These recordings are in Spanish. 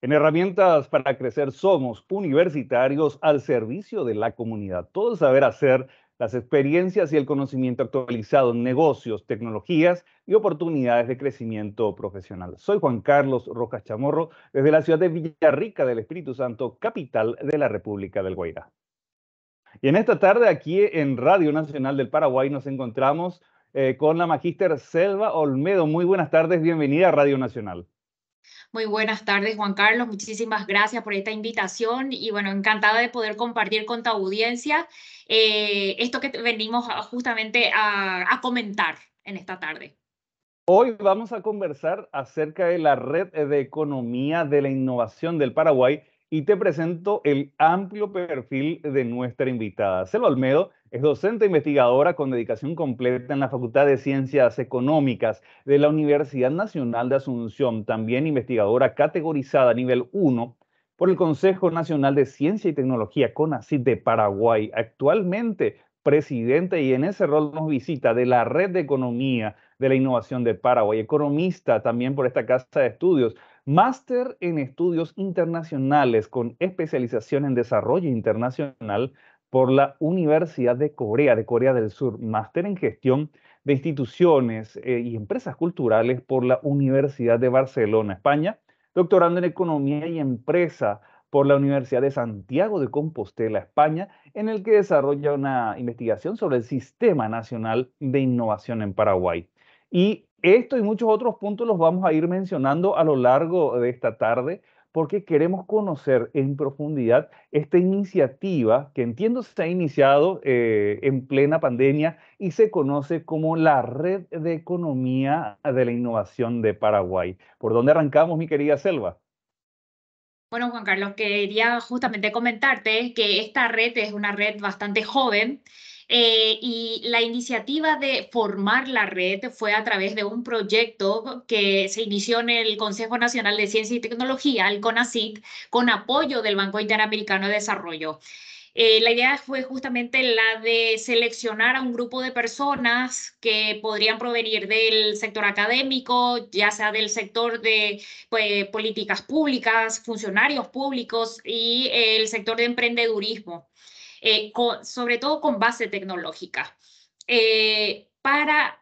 En Herramientas para Crecer somos universitarios al servicio de la comunidad. Todo el saber hacer, las experiencias y el conocimiento actualizado en negocios, tecnologías y oportunidades de crecimiento profesional. Soy Juan Carlos Rojas Chamorro, desde la ciudad de Villarrica del Espíritu Santo, capital de la República del Guairá. Y en esta tarde, aquí en Radio Nacional del Paraguay, nos encontramos con la magíster Selva Olmedo. Muy buenas tardes, bienvenida a Radio Nacional. Muy buenas tardes, Juan Carlos. Muchísimas gracias por esta invitación y bueno, encantada de poder compartir con tu audiencia esto que venimos justamente a comentar en esta tarde. Hoy vamos a conversar acerca de la Red de Economía de la Innovación del Paraguay y te presento el amplio perfil de nuestra invitada. Selva Olmedo es docente investigadora con dedicación completa en la Facultad de Ciencias Económicas de la Universidad Nacional de Asunción, también investigadora categorizada a nivel 1 por el Consejo Nacional de Ciencia y Tecnología, CONACYT de Paraguay. Actualmente presidente y en ese rol nos visita de la Red de Economía de la Innovación de Paraguay, economista también por esta casa de estudios, máster en estudios internacionales con especialización en desarrollo internacional por la Universidad de Corea del Sur, máster en gestión de instituciones y empresas culturales por la Universidad de Barcelona, España, doctorando en economía y empresa por la Universidad de Santiago de Compostela, España, en el que desarrolla una investigación sobre el Sistema Nacional de Innovación en Paraguay. Y esto y muchos otros puntos los vamos a ir mencionando a lo largo de esta tarde porque queremos conocer en profundidad esta iniciativa que entiendo se ha iniciado en plena pandemia y se conoce como la Red de Economía de la Innovación de Paraguay. ¿Por dónde arrancamos, mi querida Selva? Bueno, Juan Carlos, quería justamente comentarte que esta red es una red bastante joven y la iniciativa de formar la red fue a través de un proyecto que se inició en el Consejo Nacional de Ciencia y Tecnología, el CONACYT, con apoyo del Banco Interamericano de Desarrollo. La idea fue justamente la de seleccionar a un grupo de personas que podrían provenir del sector académico, ya sea del sector de pues, políticas públicas, funcionarios públicos y el sector de emprendedurismo, sobre todo con base tecnológica, para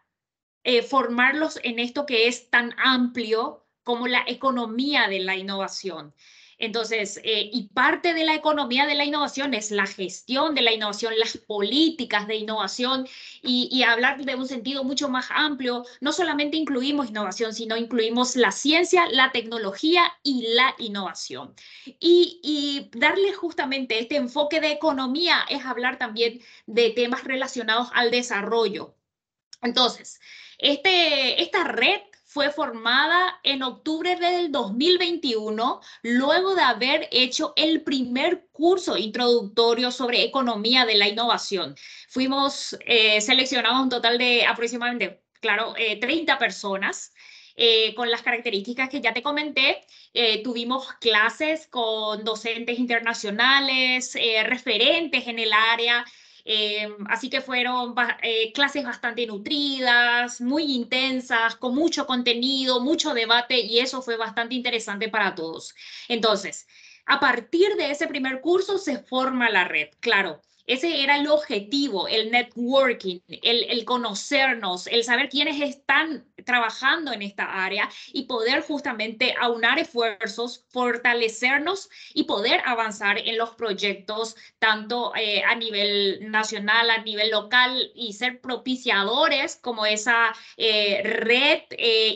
formarlos en esto que es tan amplio como la economía de la innovación. Entonces, y parte de la economía de la innovación es la gestión de la innovación, las políticas de innovación y hablar de un sentido mucho más amplio. No solamente incluimos innovación, sino incluimos la ciencia, la tecnología y la innovación. Y darle justamente este enfoque de economía es hablar también de temas relacionados al desarrollo. Entonces, esta red fue formada en octubre del 2021, luego de haber hecho el primer curso introductorio sobre economía de la innovación. Fuimos seleccionados un total de aproximadamente, claro, 30 personas. Con las características que ya te comenté, tuvimos clases con docentes internacionales, referentes en el área, así que fueron clases bastante nutridas, muy intensas, con mucho contenido, mucho debate y eso fue bastante interesante para todos. Entonces, a partir de ese primer curso se forma la red, claro. Ese era el objetivo, el networking, el conocernos, el saber quiénes están trabajando en esta área y poder justamente aunar esfuerzos, fortalecernos y poder avanzar en los proyectos tanto a nivel nacional, a nivel local y ser propiciadores como esa red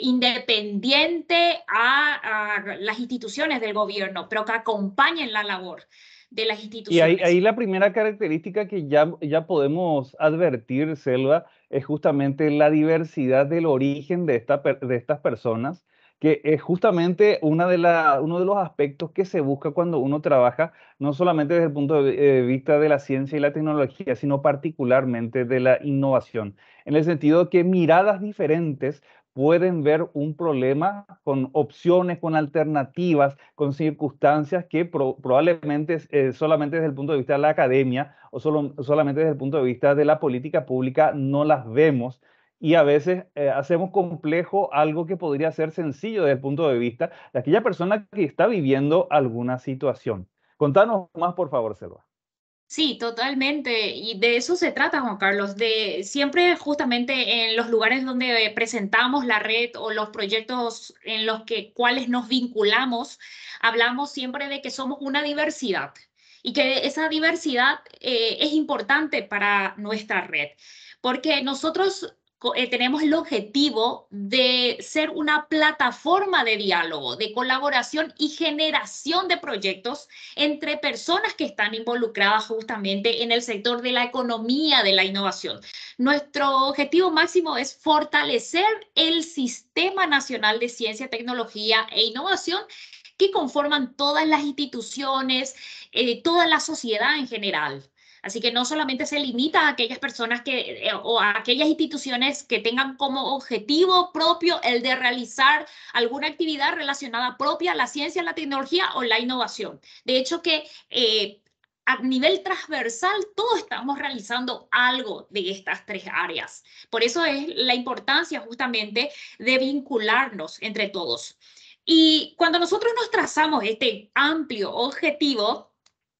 independiente a las instituciones del gobierno, pero que acompañen la labor de las Y instituciones. ahí la primera característica que ya podemos advertir, Selva, es justamente la diversidad del origen de estas personas, que es justamente uno de los aspectos que se busca cuando uno trabaja, no solamente desde el punto de vista de la ciencia y la tecnología, sino particularmente de la innovación, en el sentido que miradas diferentes pueden ver un problema con opciones, con alternativas, con circunstancias que probablemente solamente desde el punto de vista de la academia o solamente desde el punto de vista de la política pública no las vemos. y a veces hacemos complejo algo que podría ser sencillo desde el punto de vista de aquella persona que está viviendo alguna situación. Contanos más, por favor, Selva. Sí, totalmente. Y de eso se trata, Juan Carlos, de siempre justamente en los lugares donde presentamos la red o los proyectos en los que cuales nos vinculamos, hablamos siempre de que somos una diversidad y que esa diversidad es importante para nuestra red, porque nosotros tenemos el objetivo de ser una plataforma de diálogo, de colaboración y generación de proyectos entre personas que están involucradas justamente en el sector de la economía de la innovación. Nuestro objetivo máximo es fortalecer el Sistema Nacional de Ciencia, Tecnología e Innovación que conforman todas las instituciones, toda la sociedad en general. Así que no solamente se limita a aquellas personas o a aquellas instituciones que tengan como objetivo propio el de realizar alguna actividad relacionada propia a la ciencia, la tecnología o la innovación. De hecho, que a nivel transversal todos estamos realizando algo de estas tres áreas. Por eso es la importancia justamente de vincularnos entre todos. Y cuando nosotros nos trazamos este amplio objetivo,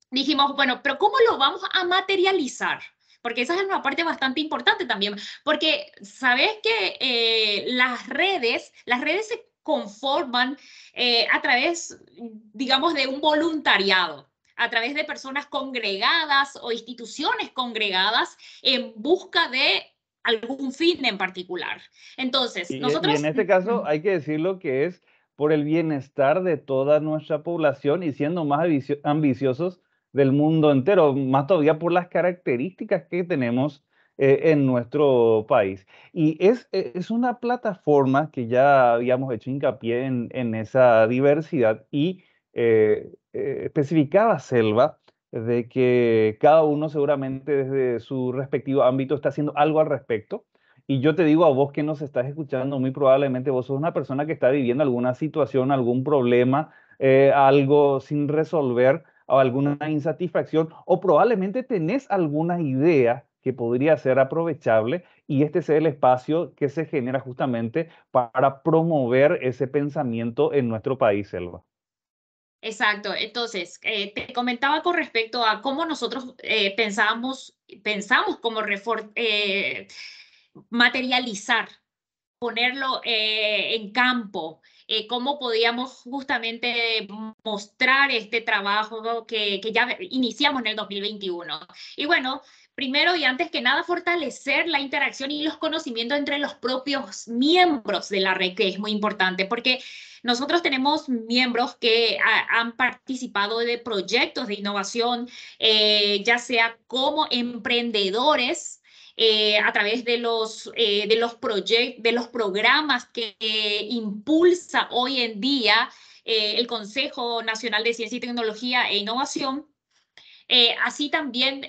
dijimos, bueno, pero ¿cómo lo vamos a materializar? Porque esa es una parte bastante importante también, porque sabes que las redes se conforman a través, digamos, de un voluntariado, a través de personas congregadas o instituciones congregadas en busca de algún fin en particular. Entonces, Y en nosotros... este caso hay que decirlo que es por el bienestar de toda nuestra población y siendo más ambiciosos del mundo entero, más todavía por las características que tenemos en nuestro país. Y es una plataforma que ya habíamos hecho hincapié en esa diversidad y especificaba Selva de que cada uno seguramente desde su respectivo ámbito está haciendo algo al respecto. Y yo te digo a vos que nos estás escuchando, muy probablemente vos sos una persona que está viviendo alguna situación, algún problema, algo sin resolver o alguna insatisfacción, o probablemente tenés alguna idea que podría ser aprovechable y este es el espacio que se genera justamente para promover ese pensamiento en nuestro país, Selva. Exacto. Entonces, te comentaba con respecto a cómo nosotros pensamos cómo materializar, ponerlo en campo, cómo podíamos justamente mostrar este trabajo que ya iniciamos en el 2021. Y bueno, primero y antes que nada, fortalecer la interacción y los conocimientos entre los propios miembros de la red, que es muy importante, porque nosotros tenemos miembros que han participado de proyectos de innovación, ya sea como emprendedores, a través de los programas que impulsa hoy en día el Consejo Nacional de Ciencia y Tecnología e Innovación. Así también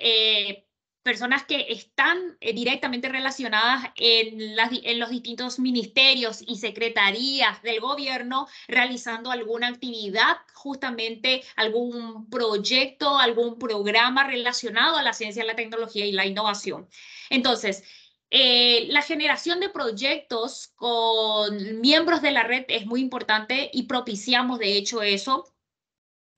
personas que están directamente relacionadas en los distintos ministerios y secretarías del gobierno realizando alguna actividad, justamente algún proyecto, algún programa relacionado a la ciencia, la tecnología y la innovación. Entonces, la generación de proyectos con miembros de la red es muy importante y propiciamos de hecho eso,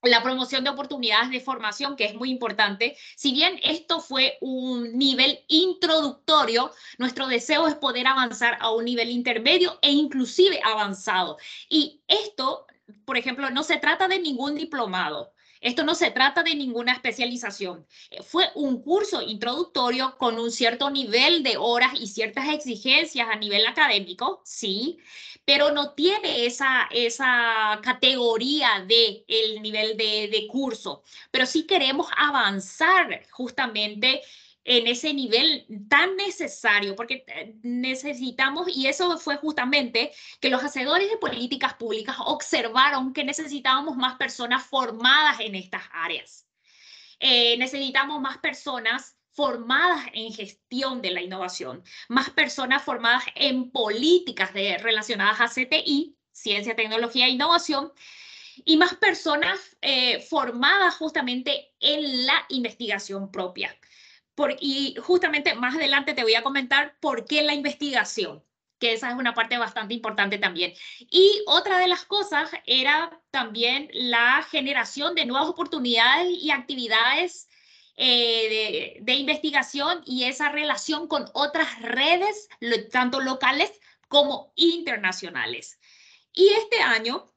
la promoción de oportunidades de formación, que es muy importante. Si bien esto fue un nivel introductorio, nuestro deseo es poder avanzar a un nivel intermedio e inclusive avanzado. Y esto, por ejemplo, no se trata de ningún diplomado. Esto no se trata de ninguna especialización. Fue un curso introductorio con un cierto nivel de horas y ciertas exigencias a nivel académico, sí, pero no tiene esa categoría de el nivel de curso. Pero sí queremos avanzar justamente en ese nivel tan necesario, porque necesitamos, y eso fue justamente que los hacedores de políticas públicas observaron que necesitábamos más personas formadas en estas áreas. Necesitamos más personas formadas en gestión de la innovación, más personas formadas en políticas relacionadas a CTI, ciencia, tecnología e innovación, y más personas formadas justamente en la investigación propia. Y justamente más adelante te voy a comentar por qué la investigación, que esa es una parte bastante importante también. Y otra de las cosas era también la generación de nuevas oportunidades y actividades de investigación y esa relación con otras redes, tanto locales como internacionales. Y este año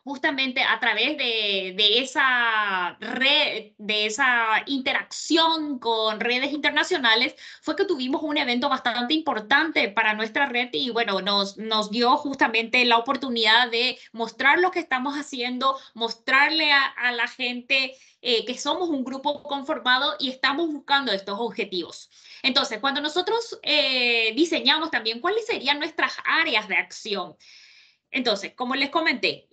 justamente a través de esa red, de esa interacción con redes internacionales, fue que tuvimos un evento bastante importante para nuestra red y bueno, nos dio justamente la oportunidad de mostrar lo que estamos haciendo, mostrarle a la gente que somos un grupo conformado y estamos buscando estos objetivos. Entonces, cuando nosotros diseñamos también cuáles serían nuestras áreas de acción, entonces, como les comenté,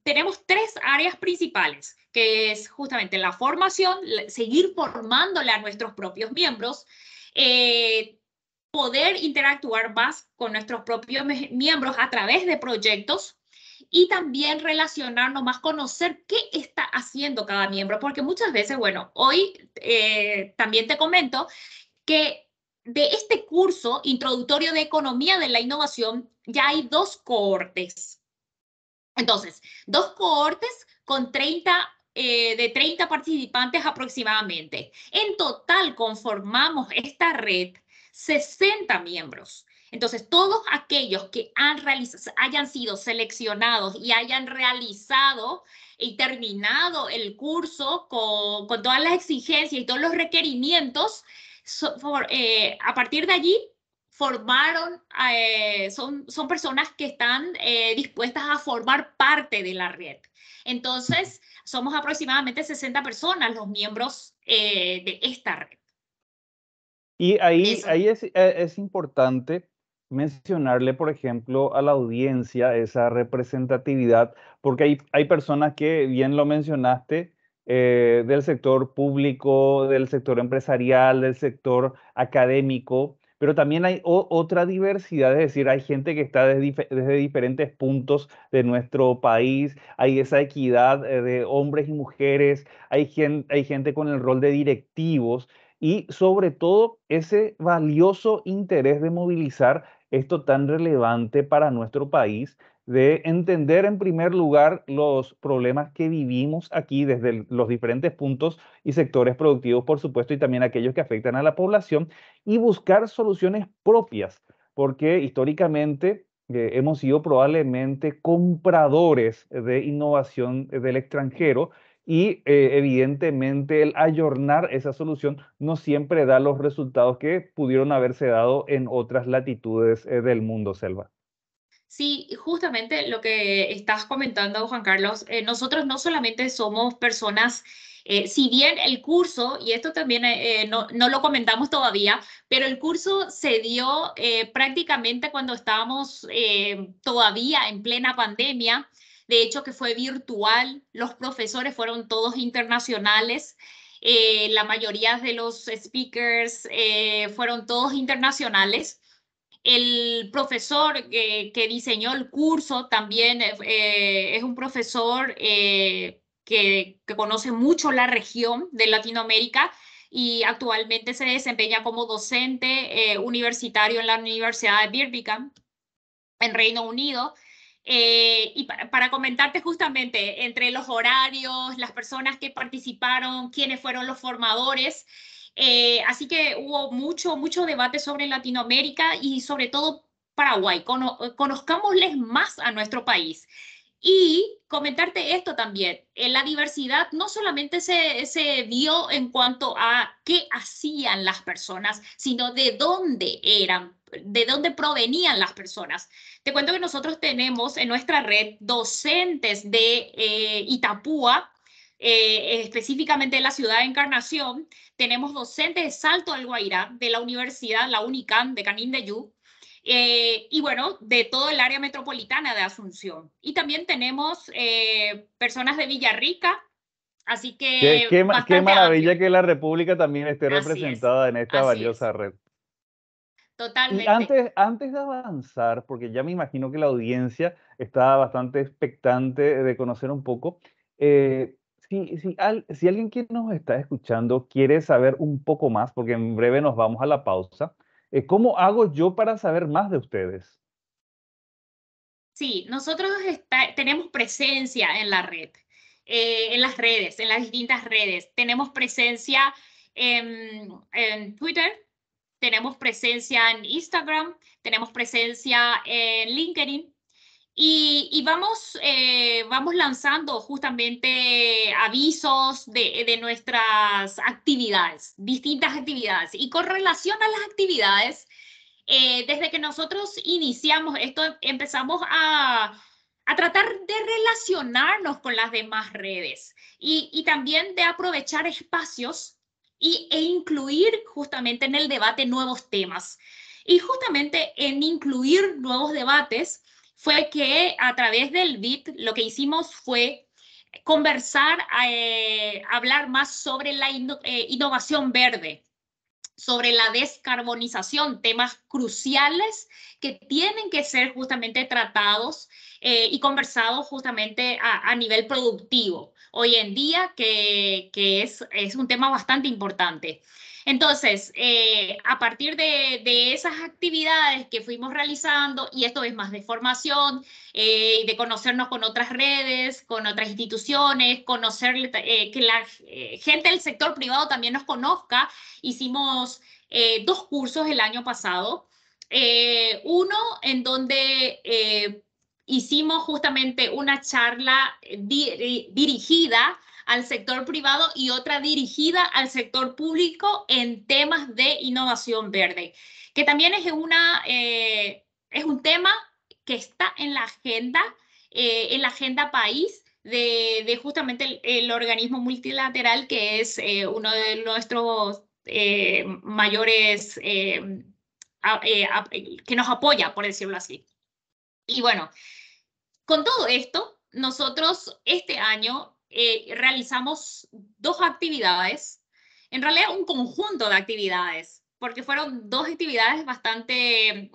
tenemos tres áreas principales, que es justamente la formación, seguir formándole a nuestros propios miembros, eh, poder interactuar más con nuestros propios miembros a través de proyectos y también relacionarnos más, conocer qué está haciendo cada miembro, porque muchas veces, bueno, hoy también te comento que de este curso introductorio de economía de la innovación ya hay dos cohortes. Entonces, dos cohortes con 30, de 30 participantes aproximadamente. En total conformamos esta red 60 miembros. Entonces, todos aquellos que hayan sido seleccionados y hayan realizado y terminado el curso con todas las exigencias y todos los requerimientos, a partir de allí formaron, son personas que están dispuestas a formar parte de la red. Entonces, somos aproximadamente 60 personas los miembros de esta red. Y ahí, Eso. ahí es importante mencionarle, por ejemplo, a la audiencia esa representatividad, porque hay personas que, bien lo mencionaste, del sector público, del sector empresarial, del sector académico, pero también hay otra diversidad, es decir, hay gente que está desde diferentes puntos de nuestro país, hay esa equidad de hombres y mujeres, hay gente con el rol de directivos y sobre todo ese valioso interés de movilizar esto tan relevante para nuestro país, de entender en primer lugar los problemas que vivimos aquí desde los diferentes puntos y sectores productivos, por supuesto, y también aquellos que afectan a la población, y buscar soluciones propias, porque históricamente hemos sido probablemente compradores de innovación del extranjero y evidentemente el ayornar esa solución no siempre da los resultados que pudieron haberse dado en otras latitudes del mundo, Selva. Sí, justamente lo que estás comentando, Juan Carlos, nosotros no solamente somos personas, si bien el curso, y esto también no lo comentamos todavía, pero el curso se dio prácticamente cuando estábamos todavía en plena pandemia, de hecho que fue virtual, los profesores fueron todos internacionales. La mayoría de los speakers fueron todos internacionales. El profesor que diseñó el curso también es un profesor que conoce mucho la región de Latinoamérica y actualmente se desempeña como docente universitario en la Universidad de Birmingham, en Reino Unido. Y para comentarte justamente entre los horarios, las personas que participaron, quiénes fueron los formadores. Así que hubo mucho debate sobre Latinoamérica y sobre todo Paraguay. Conozcámosles más a nuestro país. Y comentarte esto también, la diversidad no solamente se vio en cuanto a qué hacían las personas, sino de dónde eran, de dónde provenían las personas. Te cuento que nosotros tenemos en nuestra red docentes de Itapúa, específicamente de la ciudad de Encarnación. Tenemos docentes de Salto del Guairá, de la universidad, la UNICAM de Canindeyú, y bueno, de todo el área metropolitana de Asunción. Y también tenemos personas de Villarrica, así que Qué bastante amplio. maravilla que la República también esté representada en esta Así es, valiosa red. Y totalmente. antes de avanzar, porque ya me imagino que la audiencia está bastante expectante de conocer un poco, eh, Si alguien que nos está escuchando quiere saber un poco más, porque en breve nos vamos a la pausa, ¿cómo hago yo para saber más de ustedes? Sí, nosotros tenemos presencia en la red, en las redes, en las distintas redes. Tenemos presencia en Twitter, tenemos presencia en Instagram, tenemos presencia en LinkedIn. Y vamos lanzando justamente avisos de nuestras actividades, distintas actividades. Y con relación a las actividades, desde que nosotros iniciamos esto, empezamos a tratar de relacionarnos con las demás redes y también de aprovechar espacios e incluir justamente en el debate nuevos temas. Y justamente en incluir nuevos debates fue que a través del BIT lo que hicimos fue conversar, hablar más sobre la innovación verde, sobre la descarbonización, temas cruciales que tienen que ser justamente tratados y conversados justamente a nivel productivo hoy en día, que es un tema bastante importante. Entonces, a partir de esas actividades que fuimos realizando, y esto es más de formación, de conocernos con otras redes, con otras instituciones, conocer que la gente del sector privado también nos conozca. Hicimos 2 cursos el año pasado. Uno en donde hicimos justamente una charla dirigida al sector privado y otra dirigida al sector público en temas de innovación verde, que también es un tema que está en la agenda país de justamente el organismo multilateral, que es uno de nuestros mayores, que nos apoya, por decirlo así. Y bueno, con todo esto, nosotros este año realizamos 2 actividades, en realidad un conjunto de actividades, porque fueron 2 actividades bastante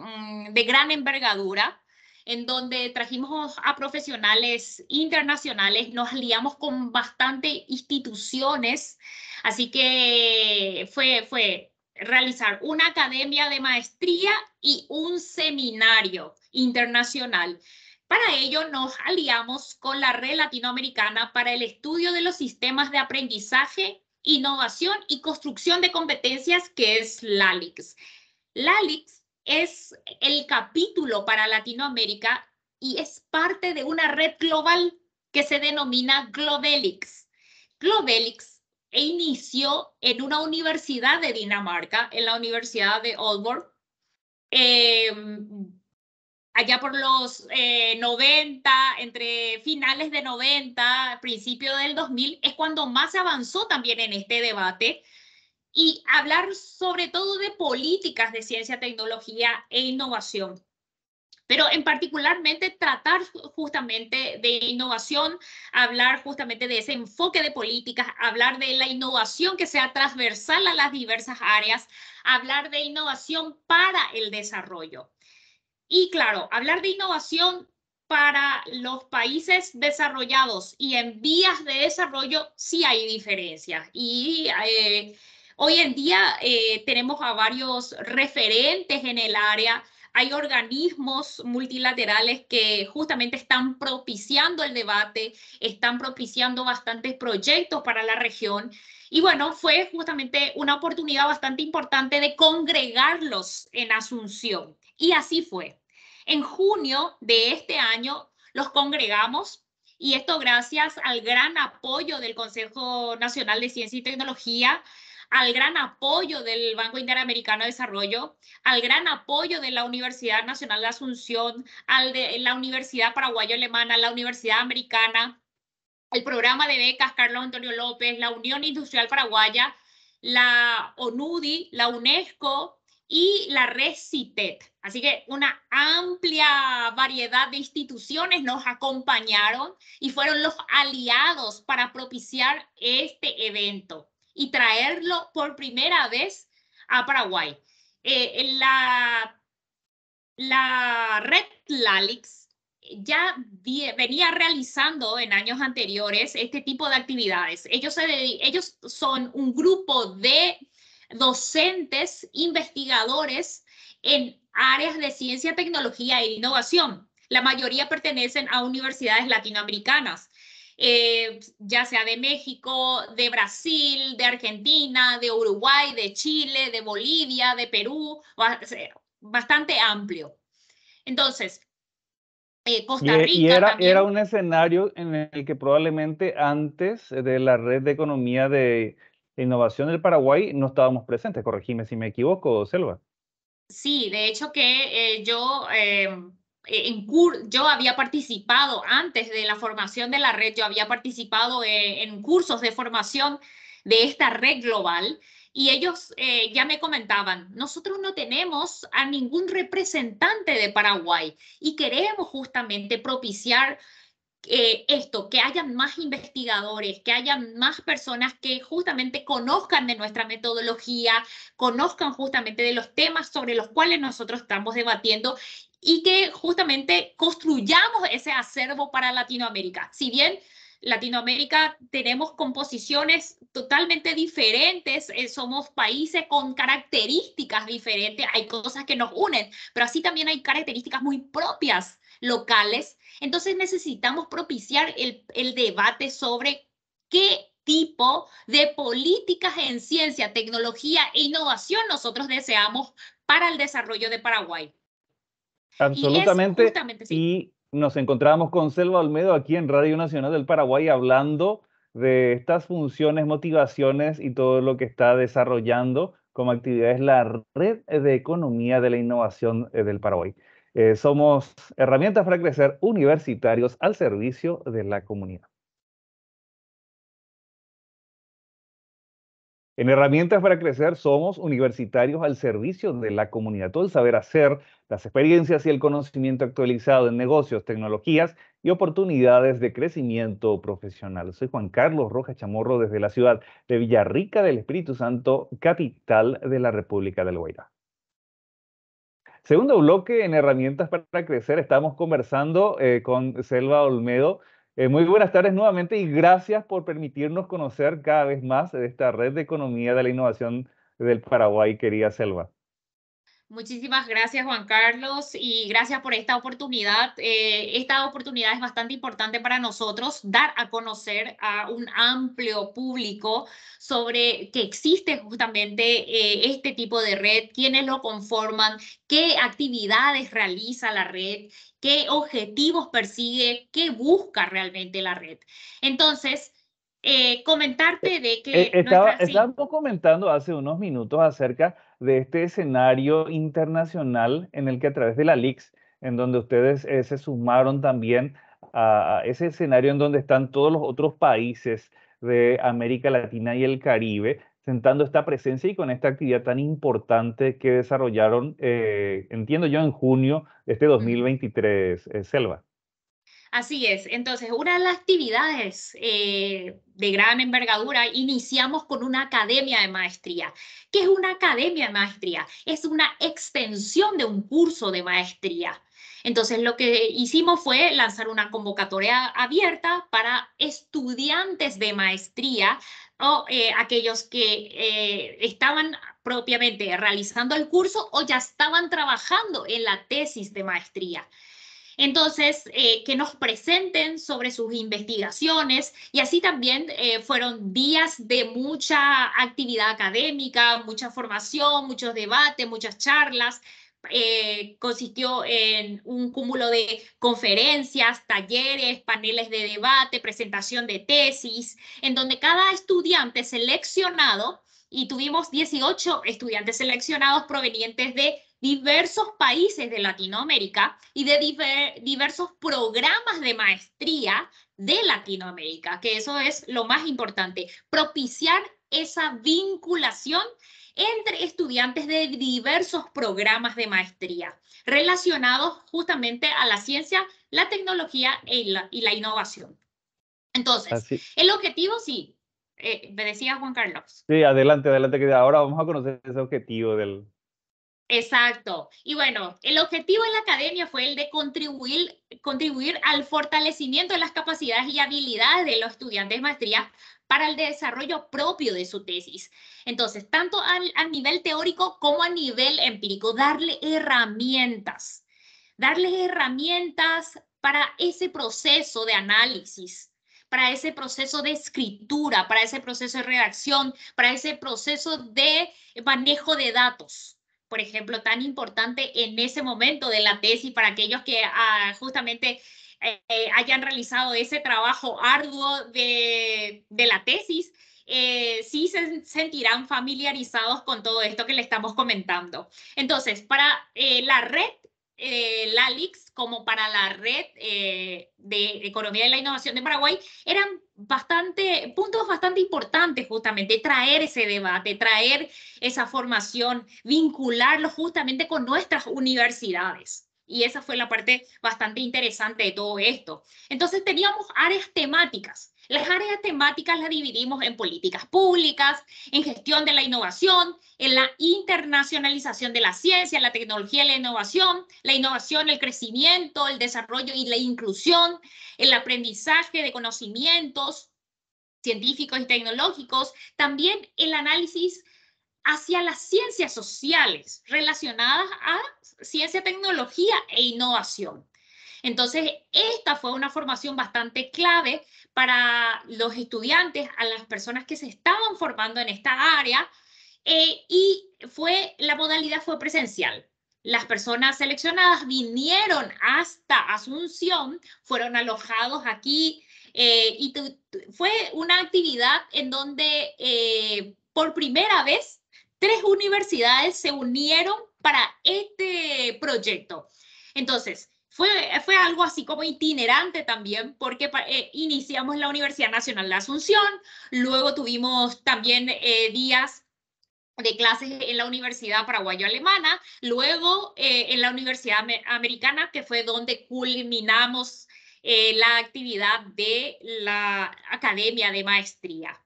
de gran envergadura, en donde trajimos a profesionales internacionales, nos aliamos con bastantes instituciones, así que fue realizar una academia de maestría y un seminario internacional. Para ello nos aliamos con la Red Latinoamericana para el Estudio de los Sistemas de Aprendizaje, Innovación y Construcción de Competencias, que es LALIX. LALIX es el capítulo para Latinoamérica y es parte de una red global que se denomina Globelix. Globelix inició en una universidad de Dinamarca, en la Universidad de Aalborg, allá por los 90, entre finales de 90, principio del 2000, es cuando más se avanzó también en este debate y hablar sobre todo de políticas de ciencia, tecnología e innovación. Pero en particularmente tratar justamente de innovación, hablar justamente de ese enfoque de políticas, hablar de la innovación que sea transversal a las diversas áreas, hablar de innovación para el desarrollo. Y claro, hablar de innovación para los países desarrollados y en vías de desarrollo sí hay diferencias. Y hoy en día tenemos a varios referentes en el área. Hay organismos multilaterales que justamente están propiciando el debate, están propiciando bastantes proyectos para la región. Y bueno, fue justamente una oportunidad bastante importante de congregarlos en Asunción. Y así fue. En junio de este año los congregamos, y esto gracias al gran apoyo del Consejo Nacional de Ciencia y Tecnología, al gran apoyo del Banco Interamericano de Desarrollo, al gran apoyo de la Universidad Nacional de Asunción, al de la Universidad Paraguayo-Alemana, la Universidad Americana, el programa de becas Carlos Antonio López, la Unión Industrial Paraguaya, la ONUDI, la UNESCO y la red CITET. Así que una amplia variedad de instituciones nos acompañaron y fueron los aliados para propiciar este evento y traerlo por primera vez a Paraguay. La red LALIX venía realizando en años anteriores este tipo de actividades. Ellos son un grupo de docentes, investigadores en áreas de ciencia, tecnología e innovación. La mayoría pertenecen a universidades latinoamericanas, ya sea de México, de Brasil, de Argentina, de Uruguay, de Chile, de Bolivia, de Perú, bastante amplio. Entonces, Costa Y Rica era también. un escenario en el que probablemente antes de la red de economía de innovación del Paraguay no estábamos presentes. Corregime si me equivoco, Selva. Sí, de hecho que yo había participado antes de la formación de la red, yo había participado en cursos de formación de esta red global y ellos ya me comentaban, nosotros no tenemos a ningún representante de Paraguay y queremos justamente propiciar que haya más investigadores, que haya más personas que justamente conozcan de nuestra metodología, conozcan justamente de los temas sobre los cuales nosotros estamos debatiendo y que justamente construyamos ese acervo para Latinoamérica. Si bien Latinoamérica tenemos composiciones totalmente diferentes, somos países con características diferentes, hay cosas que nos unen, pero así también hay características muy propias locales. Entonces necesitamos propiciar el debate sobre qué tipo de políticas en ciencia, tecnología e innovación nosotros deseamos para el desarrollo de Paraguay. Y es Absolutamente. justamente, sí. Y nos encontramos con Selva Olmedo aquí en Radio Nacional del Paraguay hablando de estas funciones, motivaciones y todo lo que está desarrollando como actividades la Red de Economía de la Innovación del Paraguay. Somos herramientas para crecer universitarios al servicio de la comunidad. En Herramientas para Crecer somos universitarios al servicio de la comunidad. Todo el saber hacer, las experiencias y el conocimiento actualizado en negocios, tecnologías y oportunidades de crecimiento profesional. Soy Juan Carlos Rojas Chamorro desde la ciudad de Villarrica del Espíritu Santo, capital de la República del Guairá. Segundo bloque en Herramientas para Crecer, estamos conversando con Selva Olmedo. Muy buenas tardes nuevamente y gracias por permitirnos conocer cada vez más de esta red de economía de la innovación del Paraguay, querida Selva. Muchísimas gracias, Juan Carlos, y gracias por esta oportunidad. Esta oportunidad es bastante importante para nosotros, dar a conocer a un amplio público sobre que existe justamente este tipo de red, quiénes lo conforman, qué actividades realiza la red, qué objetivos persigue, qué busca realmente la red. Entonces, comentarte de que nuestra, sí. Estábamos comentando hace unos minutos acerca de este escenario internacional en el que a través de la LIX, en donde ustedes se sumaron también a ese escenario en donde están todos los otros países de América Latina y el Caribe, sentando esta presencia y con esta actividad tan importante que desarrollaron, entiendo yo, en junio de este 2023, Selva. Así es. Entonces, una de las actividades de gran envergadura, iniciamos con una academia de maestría. ¿Qué es una academia de maestría? Es una extensión de un curso de maestría. Entonces, lo que hicimos fue lanzar una convocatoria abierta para estudiantes de maestría o aquellos que estaban propiamente realizando el curso o ya estaban trabajando en la tesis de maestría. Entonces, que nos presenten sobre sus investigaciones y así también fueron días de mucha actividad académica, mucha formación, muchos debates, muchas charlas. Consistió en un cúmulo de conferencias, talleres, paneles de debate, presentación de tesis, en donde cada estudiante seleccionado, y tuvimos 18 estudiantes seleccionados provenientes de diversos países de Latinoamérica y de diversos programas de maestría de Latinoamérica, que eso es lo más importante, propiciar esa vinculación entre estudiantes de diversos programas de maestría relacionados justamente a la ciencia, la tecnología y la innovación. Entonces, Así, el objetivo, sí, me decía Juan Carlos. sí, adelante, adelante, que ahora vamos a conocer ese objetivo del... Exacto. Y bueno, el objetivo de la academia fue el de contribuir al fortalecimiento de las capacidades y habilidades de los estudiantes de maestría para el desarrollo propio de su tesis. Entonces, tanto a nivel teórico como a nivel empírico, darles herramientas para ese proceso de análisis, para ese proceso de escritura, para ese proceso de redacción, para ese proceso de manejo de datos, por ejemplo, tan importante en ese momento de la tesis para aquellos que justamente hayan realizado ese trabajo arduo de la tesis, sí se sentirán familiarizados con todo esto que le estamos comentando. Entonces, para la red LALIX como para la red de Economía de la Innovación de Paraguay eran puntos bastante importantes justamente, traer ese debate, traer esa formación, vincularlo justamente con nuestras universidades. Y esa fue la parte bastante interesante de todo esto. Entonces teníamos áreas temáticas. Las áreas temáticas las dividimos en políticas públicas, en gestión de la innovación, en la internacionalización de la ciencia, la tecnología y la innovación, el crecimiento, el desarrollo y la inclusión, el aprendizaje de conocimientos científicos y tecnológicos, también el análisis hacia las ciencias sociales relacionadas a ciencia, tecnología e innovación. Entonces, esta fue una formación bastante clave para los estudiantes, a las personas que se estaban formando en esta área, y la modalidad fue presencial. Las personas seleccionadas vinieron hasta Asunción, fueron alojados aquí y fue una actividad en donde por primera vez 3 universidades se unieron para este proyecto. Entonces, fue algo así como itinerante también, porque iniciamos la Universidad Nacional de Asunción, luego tuvimos también días de clases en la Universidad Paraguayo-Alemana, luego en la Universidad Americana, que fue donde culminamos la actividad de la Academia de Maestría.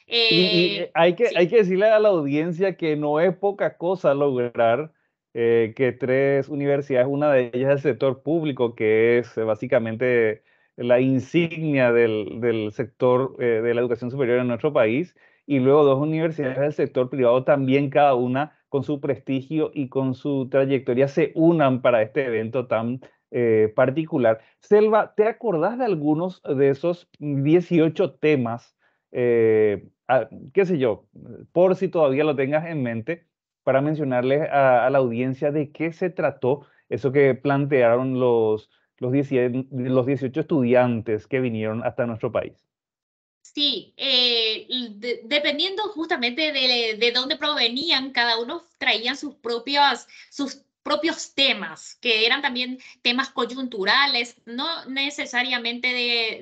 Y hay que, hay Sí. que decirle a la audiencia que no es poca cosa lograr que 3 universidades, una de ellas del sector público, que es básicamente la insignia del sector de la educación superior en nuestro país, y luego 2 universidades del sector privado, también cada una con su prestigio y con su trayectoria, se unan para este evento tan particular. Selva, ¿te acordás de algunos de esos 18 temas? Qué sé yo, por si todavía lo tengas en mente, para mencionarles a la audiencia de qué se trató eso que plantearon los 18 estudiantes que vinieron hasta nuestro país. Sí, dependiendo justamente de dónde provenían, cada uno traían sus propios temas, que eran también temas coyunturales, no necesariamente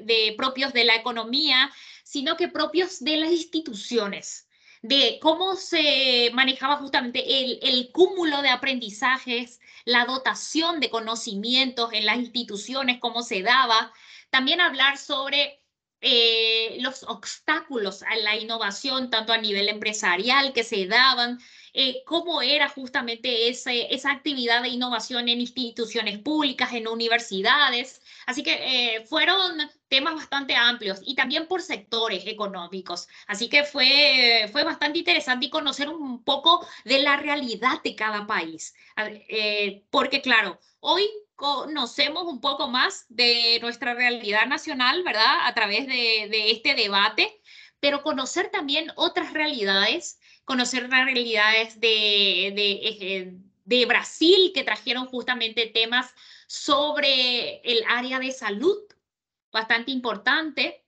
de propios de la economía, sino que propios de las instituciones, de cómo se manejaba justamente el cúmulo de aprendizajes, la dotación de conocimientos en las instituciones, cómo se daba. También hablar sobre los obstáculos a la innovación, tanto a nivel empresarial que se daban, cómo era justamente esa actividad de innovación en instituciones públicas, en universidades. Así que fueron temas bastante amplios y también por sectores económicos. Así que fue bastante interesante y conocer un poco de la realidad de cada país. Porque claro, hoy conocemos un poco más de nuestra realidad nacional, ¿verdad? A través de este debate, pero conocer también otras realidades, conocer las realidades de Brasil, que trajeron justamente temas sobre el área de salud, bastante importante,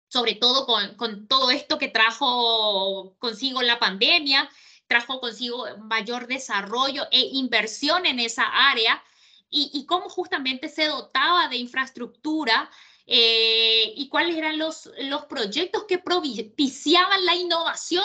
sobre todo con todo esto que trajo consigo la pandemia, trajo consigo mayor desarrollo e inversión en esa área y cómo justamente se dotaba de infraestructura y cuáles eran los proyectos que propiciaban la innovación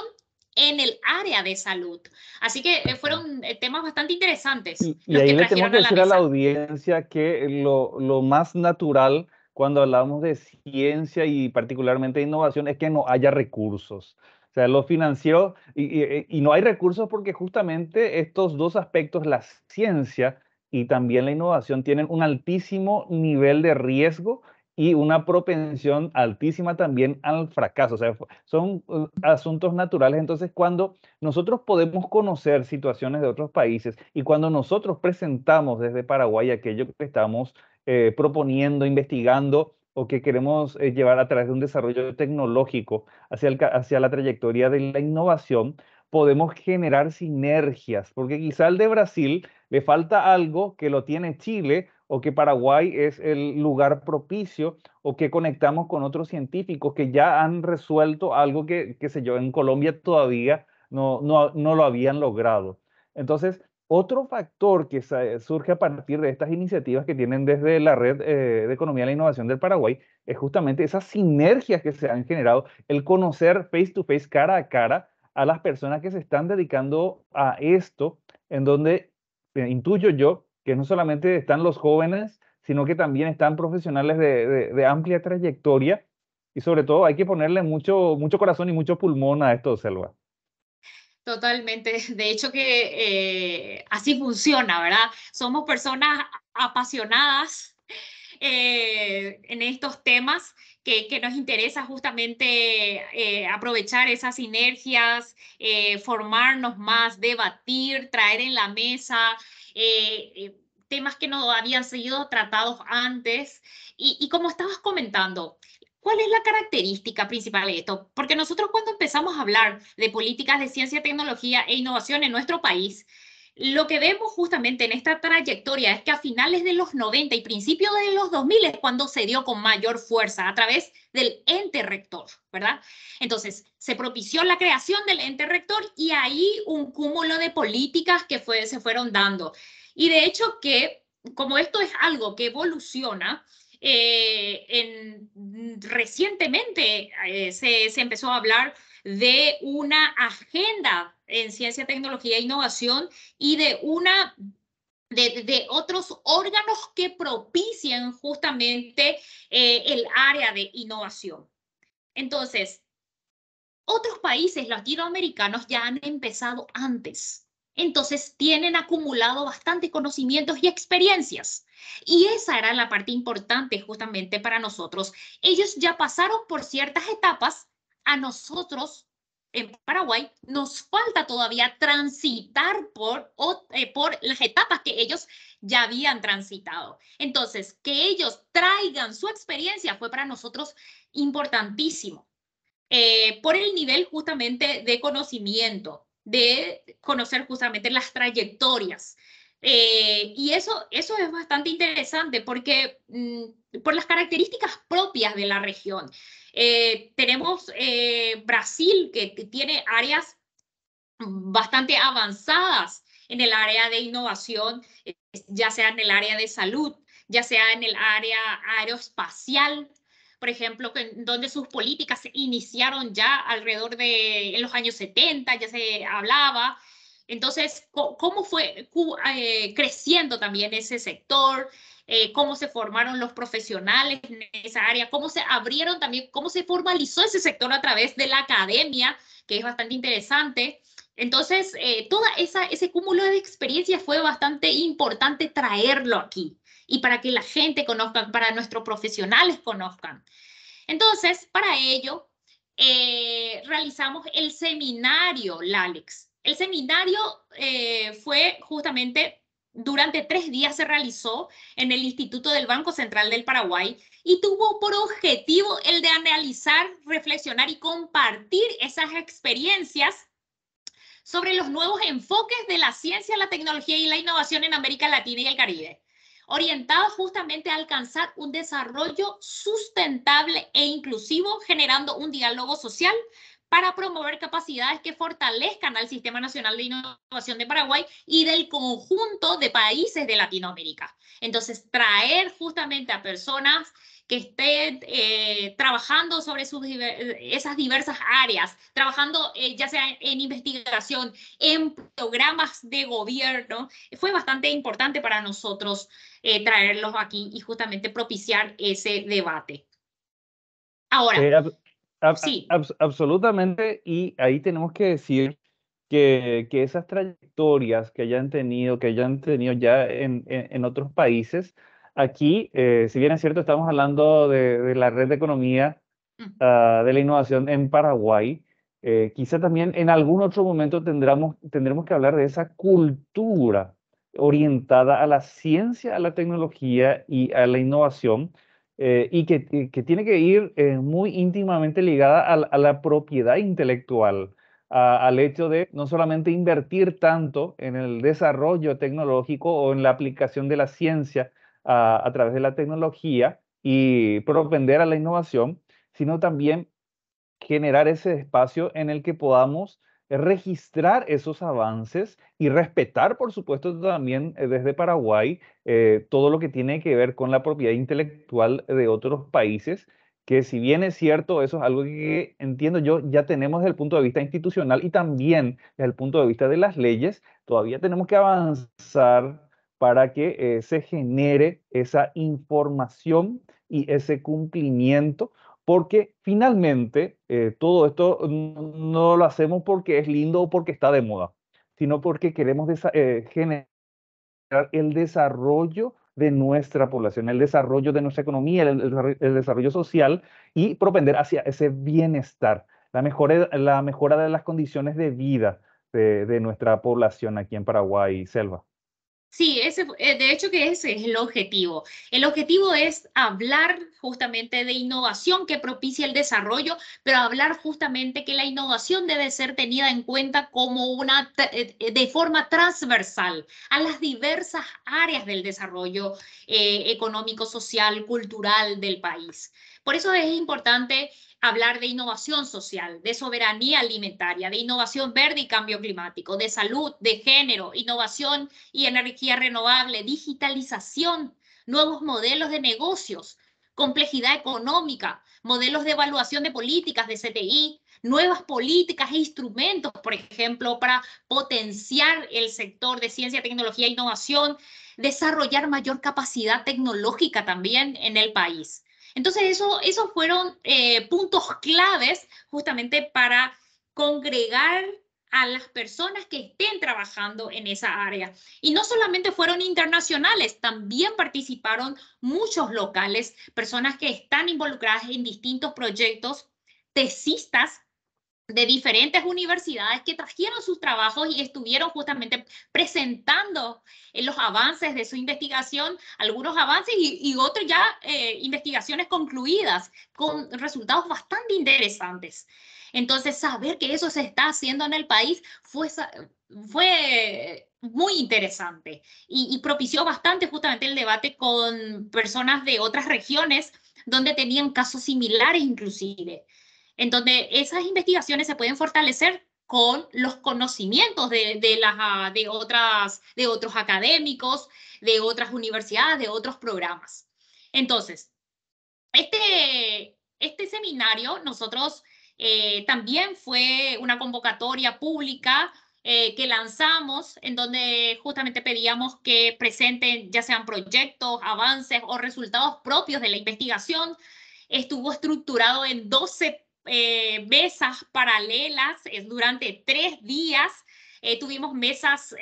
en el área de salud. Así que fueron temas bastante interesantes Y los ahí que le tenemos trajeron que a la decir a la mesa. audiencia que lo más natural cuando hablamos de ciencia y particularmente de innovación es que no haya recursos. sea, lo financiero y no hay recursos porque justamente estos dos aspectos, la ciencia y también la innovación, tienen un altísimo nivel de riesgo y una propensión altísima también al fracaso. O sea, son asuntos naturales. Entonces, cuando nosotros podemos conocer situaciones de otros países y cuando nosotros presentamos desde Paraguay aquello que estamos proponiendo, investigando o que queremos llevar a través de un desarrollo tecnológico hacia la trayectoria de la innovación, podemos generar sinergias, porque quizá al de Brasil le falta algo que lo tiene Chile o que Paraguay es el lugar propicio o que conectamos con otros científicos que ya han resuelto algo que, qué sé yo, en Colombia todavía no lo habían logrado. Entonces, otro factor que surge a partir de estas iniciativas que tienen desde la Red de Economía de la Innovación del Paraguay es justamente esas sinergias que se han generado, el conocer face to face, cara a cara, a las personas que se están dedicando a esto, en donde intuyo yo que no solamente están los jóvenes, sino que también están profesionales de amplia trayectoria y sobre todo hay que ponerle mucho corazón y mucho pulmón a esto, Selva. Totalmente. De hecho que así funciona, ¿verdad? Somos personas apasionadas en estos temas que nos interesa justamente aprovechar esas sinergias, formarnos más, debatir, traer en la mesa temas que no habían sido tratados antes. Y como estabas comentando, ¿cuál es la característica principal de esto? Porque nosotros cuando empezamos a hablar de políticas de ciencia, tecnología e innovación en nuestro país, lo que vemos justamente en esta trayectoria es que a finales de los 90 y principios de los 2000 es cuando se dio con mayor fuerza a través del ente rector, ¿verdad? Entonces, se propició la creación del ente rector y ahí un cúmulo de políticas que se fueron dando. Y de hecho que, como esto es algo que evoluciona, recientemente se empezó a hablar de una agenda en ciencia, tecnología e innovación y de otros órganos que propicien justamente el área de innovación. Entonces, otros países latinoamericanos ya han empezado antes. Entonces, tienen acumulado bastante conocimientos y experiencias. Y esa era la parte importante justamente para nosotros. Ellos ya pasaron por ciertas etapas. A nosotros, en Paraguay, nos falta todavía transitar por las etapas que ellos ya habían transitado. Entonces, que ellos traigan su experiencia fue para nosotros importantísimo por el nivel justamente de conocimiento, de conocer justamente las trayectorias. Y eso es bastante interesante porque por las características propias de la región. Tenemos Brasil, que tiene áreas bastante avanzadas en el área de innovación, ya sea en el área de salud, ya sea en el área aeroespacial, por ejemplo, donde sus políticas se iniciaron ya alrededor de en los años 70, ya se hablaba. Entonces, ¿cómo fue creciendo también ese sector? Cómo se formaron los profesionales en esa área, cómo se abrieron también, cómo se formalizó ese sector a través de la academia, que es bastante interesante. Entonces, ese cúmulo de experiencias fue bastante importante traerlo aquí y para que la gente conozca, para nuestros profesionales conozcan. Entonces, para ello, realizamos el seminario LALEX. El seminario fue justamente durante 3 días se realizó en el Instituto del Banco Central del Paraguay y tuvo por objetivo el de analizar, reflexionar y compartir esas experiencias sobre los nuevos enfoques de la ciencia, la tecnología y la innovación en América Latina y el Caribe, orientados justamente a alcanzar un desarrollo sustentable e inclusivo, generando un diálogo social para promover capacidades que fortalezcan al Sistema Nacional de Innovación de Paraguay y del conjunto de países de Latinoamérica. Entonces, traer justamente a personas que estén trabajando sobre esas diversas áreas, trabajando ya sea en investigación, en programas de gobierno, fue bastante importante para nosotros traerlos aquí y justamente propiciar ese debate. Ahora, Eh, Sí. Absolutamente, y ahí tenemos que decir que esas trayectorias que hayan tenido ya en otros países, aquí, si bien es cierto, estamos hablando de la red de economía Mm. de la innovación en Paraguay. Quizá también en algún otro momento tendremos que hablar de esa cultura orientada a la ciencia, a la tecnología y a la innovación, y que tiene que ir muy íntimamente ligada a la propiedad intelectual, al hecho de no solamente invertir tanto en el desarrollo tecnológico o en la aplicación de la ciencia a través de la tecnología y propender a la innovación, sino también generar ese espacio en el que podamos registrar esos avances y respetar, por supuesto, también desde Paraguay todo lo que tiene que ver con la propiedad intelectual de otros países, que si bien es cierto, eso es algo que entiendo yo, ya tenemos desde el punto de vista institucional y también desde el punto de vista de las leyes, todavía tenemos que avanzar para que se genere esa información y ese cumplimiento, porque finalmente todo esto no lo hacemos porque es lindo o porque está de moda, sino porque queremos generar el desarrollo de nuestra población, el desarrollo de nuestra economía, el desarrollo social y propender hacia ese bienestar, la mejora de las condiciones de vida de nuestra población aquí en Paraguay, Selva. Sí, de hecho que ese es el objetivo. El objetivo es hablar justamente de innovación que propicia el desarrollo, pero hablar justamente que la innovación debe ser tenida en cuenta como de forma transversal a las diversas áreas del desarrollo económico, social, cultural del país. Por eso es importante hablar de innovación social, de soberanía alimentaria, de innovación verde y cambio climático, de salud, de género, innovación y energía renovable, digitalización, nuevos modelos de negocios, complejidad económica, modelos de evaluación de políticas de CTI, nuevas políticas e instrumentos, por ejemplo, para potenciar el sector de ciencia, tecnología e innovación, desarrollar mayor capacidad tecnológica también en el país. Entonces, esos fueron puntos claves justamente para congregar a las personas que estén trabajando en esa área. Y no solamente fueron internacionales, también participaron muchos locales, personas que están involucradas en distintos proyectos, tesistas de diferentes universidades que trajeron sus trabajos y estuvieron justamente presentando los avances de su investigación, algunos avances y otros ya investigaciones concluidas con resultados bastante interesantes. Entonces, saber que eso se está haciendo en el país fue muy interesante y propició bastante justamente el debate con personas de otras regiones donde tenían casos similares inclusive, en donde esas investigaciones se pueden fortalecer con los conocimientos de otros académicos, de otras universidades, de otros programas. Entonces, este seminario nosotros también fue una convocatoria pública que lanzamos en donde justamente pedíamos que presenten ya sean proyectos, avances o resultados propios de la investigación. Estuvo estructurado en 12 mesas paralelas durante 3 días. Tuvimos mesas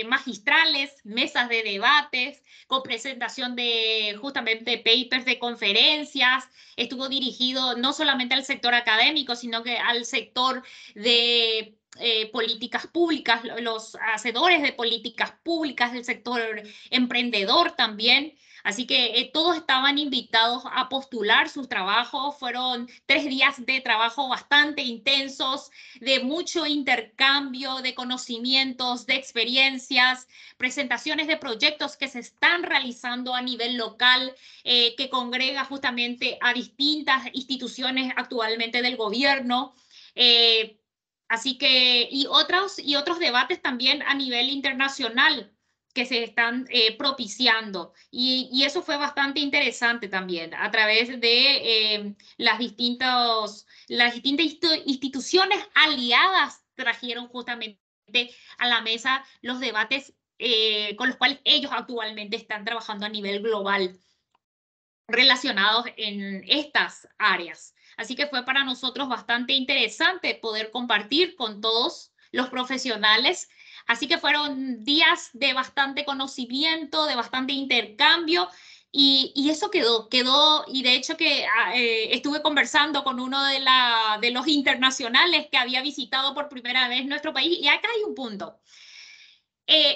magistrales, mesas de debates, con presentación de justamente papers de conferencias. Estuvo dirigido no solamente al sector académico, sino que al sector de políticas públicas, los hacedores de políticas públicas, del sector emprendedor también. Así que todos estaban invitados a postular sus trabajos. Fueron 3 días de trabajo bastante intensos, de mucho intercambio de conocimientos, de experiencias, presentaciones de proyectos que se están realizando a nivel local, que congrega justamente a distintas instituciones actualmente del gobierno. Eh, Así que, y otros debates también a nivel internacional que se están propiciando. Y eso fue bastante interesante también, a través de las distintas instituciones aliadas trajeron justamente a la mesa los debates con los cuales ellos actualmente están trabajando a nivel global relacionados en estas áreas. Así que fue para nosotros bastante interesante poder compartir con todos los profesionales. Así que fueron días de bastante conocimiento, de bastante intercambio. Y eso quedó, y de hecho que estuve conversando con uno de los internacionales que había visitado por primera vez nuestro país, y acá hay un punto.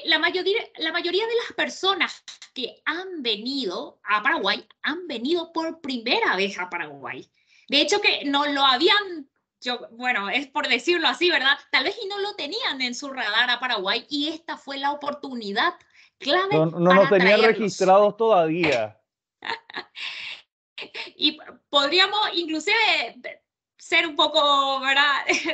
La mayoría de las personas que han venido a Paraguay han venido por primera vez a Paraguay. De hecho, que no lo habían, bueno, es por decirlo así, ¿verdad? Tal vez y no lo tenían en su radar a Paraguay, y esta fue la oportunidad clave No nos para tenían atraerlos. registrados todavía. Y podríamos inclusive ser un poco, ¿verdad?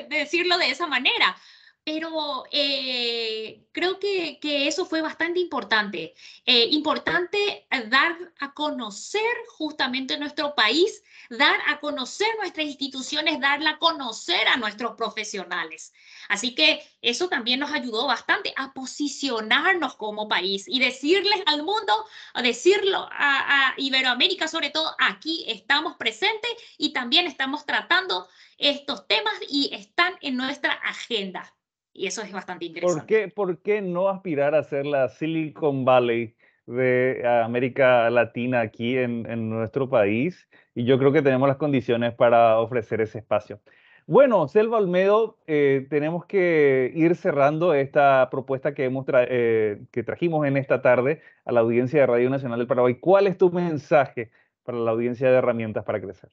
Decirlo de esa manera. Pero creo que eso fue bastante importante. Importante dar a conocer justamente nuestro país, dar a conocer nuestras instituciones, darla a conocer a nuestros profesionales. Así que eso también nos ayudó bastante a posicionarnos como país y decirles al mundo, a decirlo a Iberoamérica, sobre todo, aquí estamos presentes y también estamos tratando estos temas y están en nuestra agenda. Y eso es bastante interesante. Por qué no aspirar a ser la Silicon Valley de América Latina aquí en nuestro país? Y yo creo que tenemos las condiciones para ofrecer ese espacio. Bueno, Selva Olmedo, tenemos que ir cerrando esta propuesta que trajimos en esta tarde a la audiencia de Radio Nacional del Paraguay. ¿Cuál es tu mensaje para la audiencia de Herramientas para Crecer?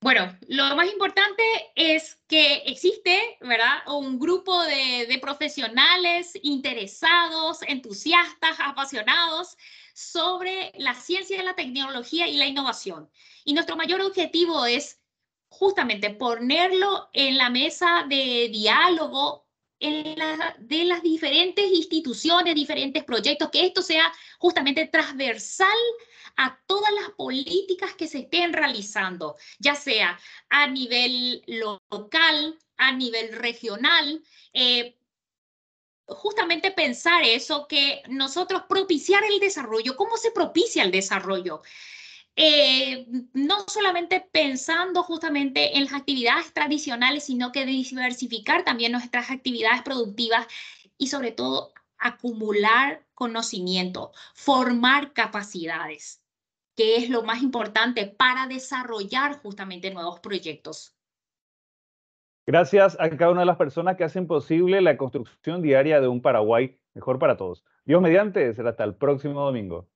Bueno, lo más importante es que existe, ¿verdad?, un grupo de profesionales interesados, entusiastas, apasionados sobre la ciencia, la tecnología y la innovación. Y nuestro mayor objetivo es justamente ponerlo en la mesa de diálogo de las diferentes instituciones, diferentes proyectos, que esto sea justamente transversal a todas las políticas que se estén realizando, ya sea a nivel local, a nivel regional. Justamente pensar eso, que nosotros propiciar el desarrollo. ¿Cómo se propicia el desarrollo? No solamente pensando justamente en las actividades tradicionales, sino que diversificar también nuestras actividades productivas y sobre todo acumular conocimiento, formar capacidades, que es lo más importante para desarrollar justamente nuevos proyectos. Gracias a cada una de las personas que hacen posible la construcción diaria de un Paraguay mejor para todos. Dios mediante, será hasta el próximo domingo.